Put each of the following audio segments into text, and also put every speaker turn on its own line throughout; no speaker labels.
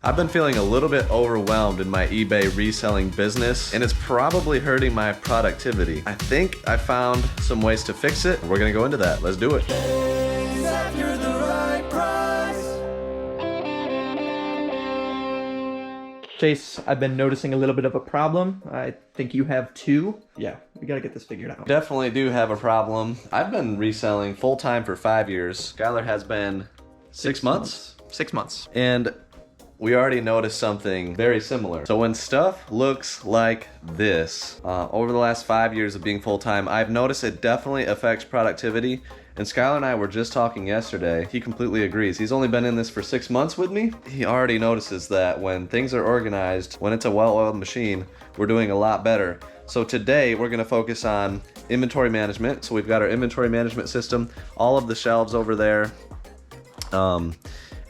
I've been feeling a little bit overwhelmed in my eBay reselling business, and it's probably hurting my productivity. I think I found some ways to fix it. We're gonna go into that. Let's do it.
Chase after the right price.
Chase, I've been noticing a little bit of a problem. I think you have too. Yeah, we gotta get this figured out.
Definitely do have a problem. I've been reselling full-time for 5 years. Skylar has been 6 months.
6 months.
And we already noticed something very similar. So when stuff looks like this, over the last 5 years of being full-time, I've noticed it definitely affects productivity. And Skylar and I were just talking yesterday. He completely agrees. He's only been in this for 6 months with me. He already notices that when things are organized, when it's a well-oiled machine, we're doing a lot better. So today we're gonna focus on inventory management. So we've got our inventory management system, all of the shelves over there.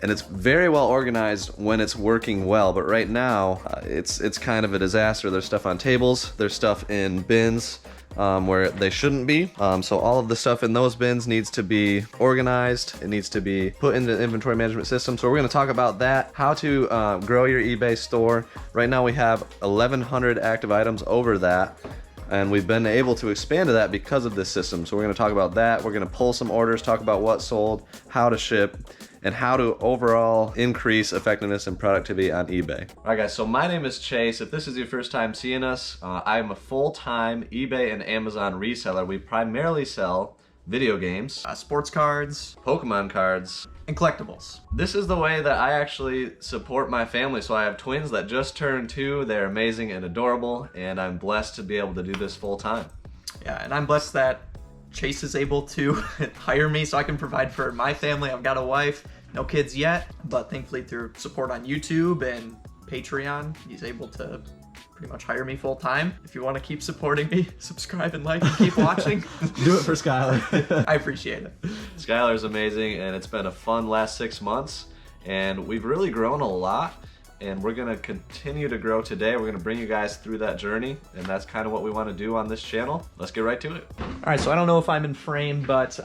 And it's very well organized when it's working well, but right now it's kind of a disaster. There's stuff on tables, there's stuff in bins where they shouldn't be. So all of the stuff in those bins needs to be organized. It needs to be put into the inventory management system. So we're gonna talk about that, how to grow your eBay store. Right now we have 1,100 active items over that. And we've been able to expand to that because of this system. So we're gonna talk about that. We're gonna pull some orders, talk about what sold, how to ship, and how to overall increase effectiveness and productivity on eBay. All right guys, so my name is Chase. If this is your first time seeing us, I'm a full-time eBay and Amazon reseller. We primarily sell video games,
Sports cards,
Pokemon cards,
and collectibles.
This is the way that I actually support my family. So I have twins that just turned 2. They're amazing and adorable, and I'm blessed to be able to do this full time.
Yeah, and I'm blessed that Chase is able to hire me so I can provide for my family. I've got a wife, no kids yet, but thankfully through support on YouTube and Patreon, he's able to pretty much hire me full time. If you want to keep supporting me, subscribe and like and keep watching.
Do it for Skylar.
I appreciate it.
Skylar's amazing, and it's been a fun last 6 months, and we've really grown a lot, and we're gonna continue to grow today. We're gonna bring you guys through that journey, and that's kind of what we want to do on this channel. Let's get right to it.
All right, so I don't know if I'm in frame, but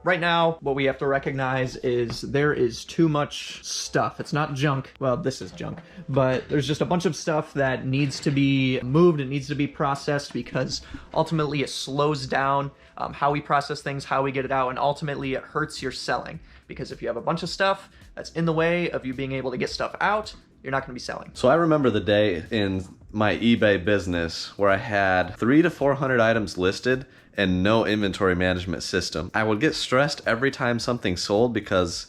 right now, what we have to recognize is there is too much stuff. It's not junk. Well, this is junk, but there's just a bunch of stuff that needs to be moved. It needs to be processed because ultimately it slows down how we process things, how we get it out, and ultimately it hurts your selling. Because if you have a bunch of stuff that's in the way of you being able to get stuff out, you're not going to be selling.
So I remember the day in my eBay business where I had 300 to 400 items listed and no inventory management system. I would get stressed every time something sold because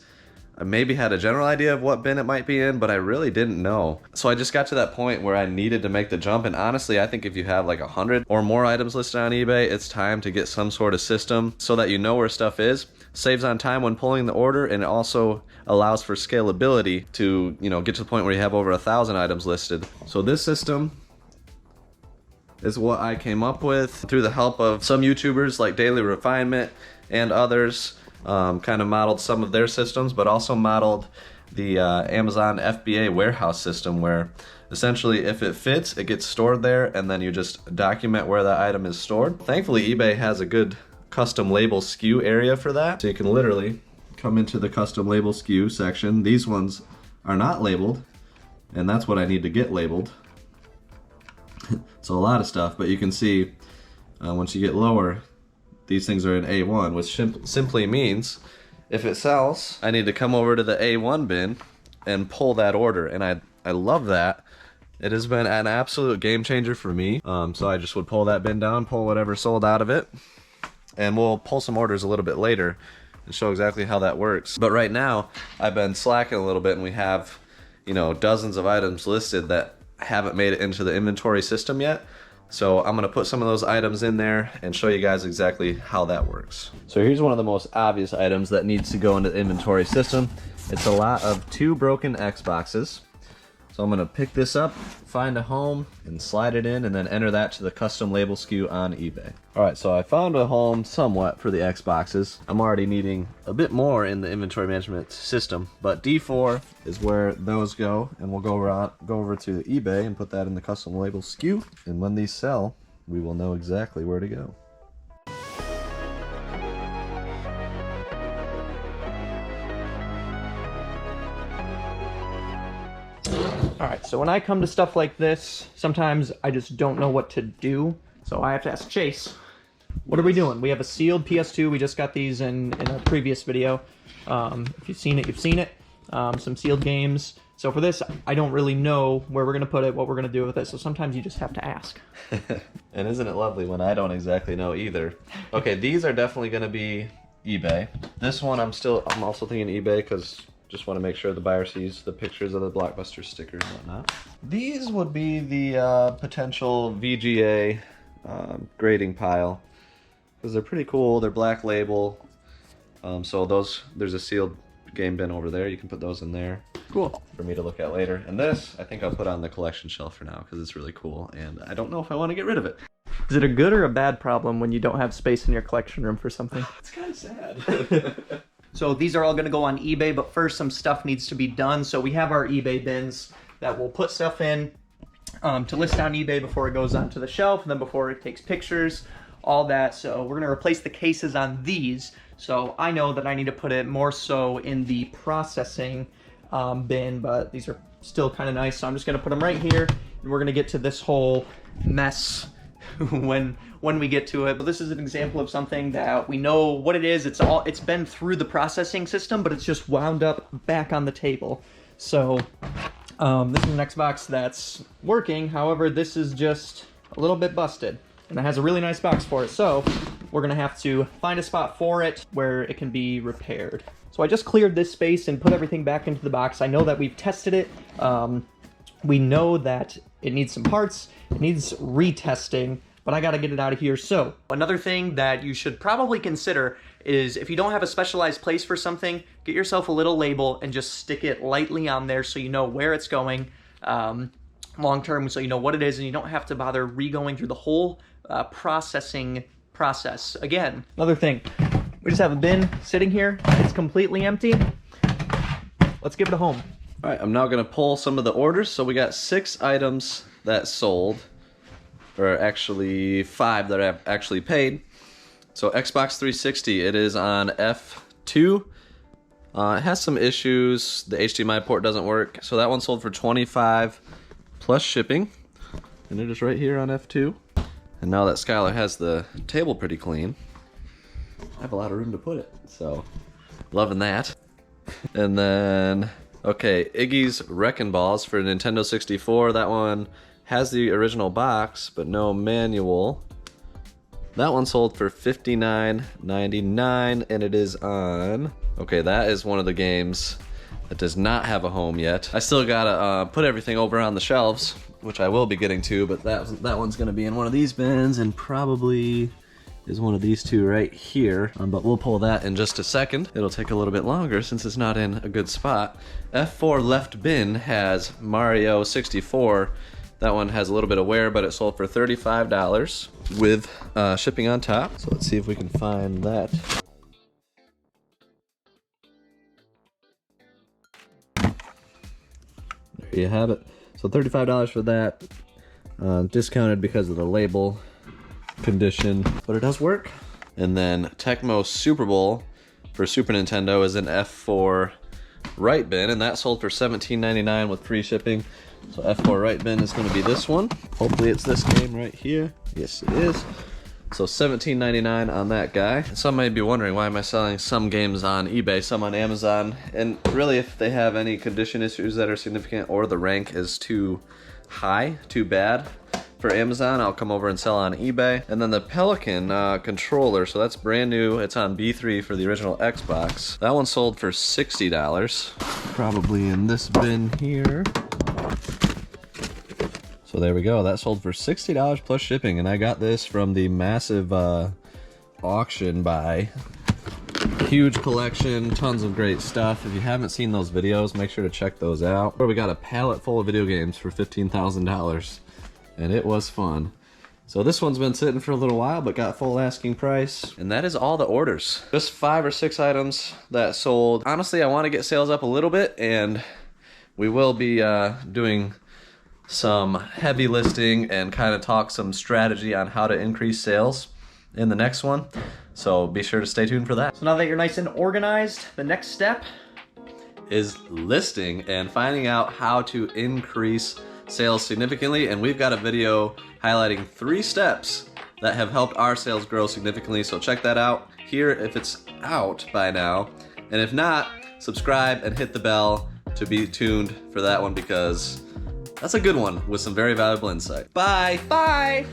I maybe had a general idea of what bin it might be in, but I really didn't know. So I just got to that point where I needed to make the jump, and honestly, I think if you have like 100 or more items listed on eBay, it's time to get some sort of system so that you know where stuff is. Saves on time when pulling the order, and it also allows for scalability to, get to the point where you have over 1,000 items listed. So this system is what I came up with through the help of some YouTubers like Daily Refinement and others. Kind of modeled some of their systems, but also modeled the Amazon FBA warehouse system, where essentially if it fits, it gets stored there, and then you just document where that item is stored. Thankfully, eBay has a good custom label SKU area for that. So you can literally come into the custom label SKU section. These ones are not labeled, and that's what I need to get labeled. So a lot of stuff, but you can see once you get lower, these things are in A1, which simply means if it sells, I need to come over to the A1 bin and pull that order. And I love that. It has been an absolute game changer for me. So I just would pull that bin down, pull whatever sold out of it, and we'll pull some orders a little bit later and show exactly how that works. But right now, I've been slacking a little bit, and we have, dozens of items listed that haven't made it into the inventory system yet. So I'm gonna put some of those items in there and show you guys exactly how that works. So here's one of the most obvious items that needs to go into the inventory system. It's a lot of 2 broken Xboxes. So I'm gonna pick this up, find a home, and slide it in, and then enter that to the custom label SKU on eBay. All right, so I found a home somewhat for the Xboxes. I'm already needing a bit more in the inventory management system, but D4 is where those go, and we'll go over to eBay and put that in the custom label SKU, and when these sell, we will know exactly where to go.
All right, so when I come to stuff like this, sometimes I just don't know what to do. So I have to ask Chase, what are we doing? We have a sealed PS2. We just got these in a previous video. If you've seen it, you've seen it. Some sealed games. So for this, I don't really know where we're going to put it, what we're going to do with it. So sometimes you just have to ask.
And isn't it lovely when I don't exactly know either? Okay, these are definitely going to be eBay. This one I'm also thinking eBay because just want to make sure the buyer sees the pictures of the Blockbuster stickers and whatnot. These would be the potential VGA grading pile because they're pretty cool. They're black label. So there's a sealed game bin over there. You can put those in there.
Cool.
For me to look at later. And this, I think I'll put on the collection shelf for now because it's really cool and I don't know if I want to get rid of it.
Is it a good or a bad problem when you don't have space in your collection room for something?
It's kind of sad.
So these are all going to go on eBay, but first some stuff needs to be done. So we have our eBay bins that we'll put stuff in to list on eBay before it goes onto the shelf, and then before it takes pictures, all that. So we're going to replace the cases on these. So I know that I need to put it more so in the processing bin, but these are still kind of nice. So I'm just going to put them right here, and we're going to get to this whole mess when we get to it. But this is an example of something that we know what it is. It's been through the processing system, but it's just wound up back on the table. So this is an Xbox that's working. However, this is just a little bit busted, and it has a really nice box for it. So we're gonna have to find a spot for it where it can be repaired. So I just cleared this space and put everything back into the box. I know that we've tested it. We know that it needs some parts. It needs retesting, but I gotta get it out of here. So another thing that you should probably consider is if you don't have a specialized place for something, get yourself a little label and just stick it lightly on there so you know where it's going long term, so you know what it is and you don't have to bother re-going through the whole processing process again. Another thing, we just have a bin sitting here. It's completely empty. Let's give it a home.
All right, I'm now gonna pull some of the orders. So we got 6 items that sold, or actually 5 that I've actually paid. So Xbox 360, it is on F2. It has some issues. The HDMI port doesn't work. So that one sold for $25 plus shipping. And it is right here on F2. And now that Skylar has the table pretty clean, I have a lot of room to put it. So loving that. And then, okay, Iggy's Wrecking Balls for Nintendo 64. That one has the original box, but no manual. That one sold for $59.99, and it is on... Okay, that is one of the games that does not have a home yet. I still gotta put everything over on the shelves, which I will be getting to, but that one's gonna be in one of these bins, and probably is one of these 2 right here. But we'll pull that in just a second. It'll take a little bit longer since it's not in a good spot. F4 left bin has Mario 64. That one has a little bit of wear, but it sold for $35 with shipping on top. So let's see if we can find that. There you have it. So $35 for that. Discounted because of the label condition, but it does work. And then Tecmo Super Bowl for Super Nintendo is an F4 right bin, and that sold for $17.99 with free shipping. So F4 right bin is going to be this one. Hopefully it's this game right here. Yes, it is. So $17.99 on that guy. Some may be wondering, why am I selling some games on eBay, some on Amazon? And really, if they have any condition issues that are significant or the rank is too high, too bad for Amazon, I'll come over and sell on eBay. And then the Pelican controller, so that's brand new. It's on B3 for the original Xbox. That one sold for $60. Probably in this bin here. So there we go, that sold for $60 plus shipping, and I got this from the massive auction buy. Huge collection, tons of great stuff. If you haven't seen those videos, make sure to check those out. We got a pallet full of video games for $15,000, and it was fun. So this one's been sitting for a little while, but got full asking price. And that is all the orders. Just 5 or 6 items that sold. Honestly, I want to get sales up a little bit, and we will be doing some heavy listing and kind of talk some strategy on how to increase sales in the next one. So be sure to stay tuned for that.
So now that you're nice and organized, the next step
is listing and finding out how to increase sales significantly. And we've got a video highlighting 3 steps that have helped our sales grow significantly. So check that out here if it's out by now. And if not, subscribe and hit the bell to be tuned for that one, because that's a good one with some very valuable insight. Bye.
Bye.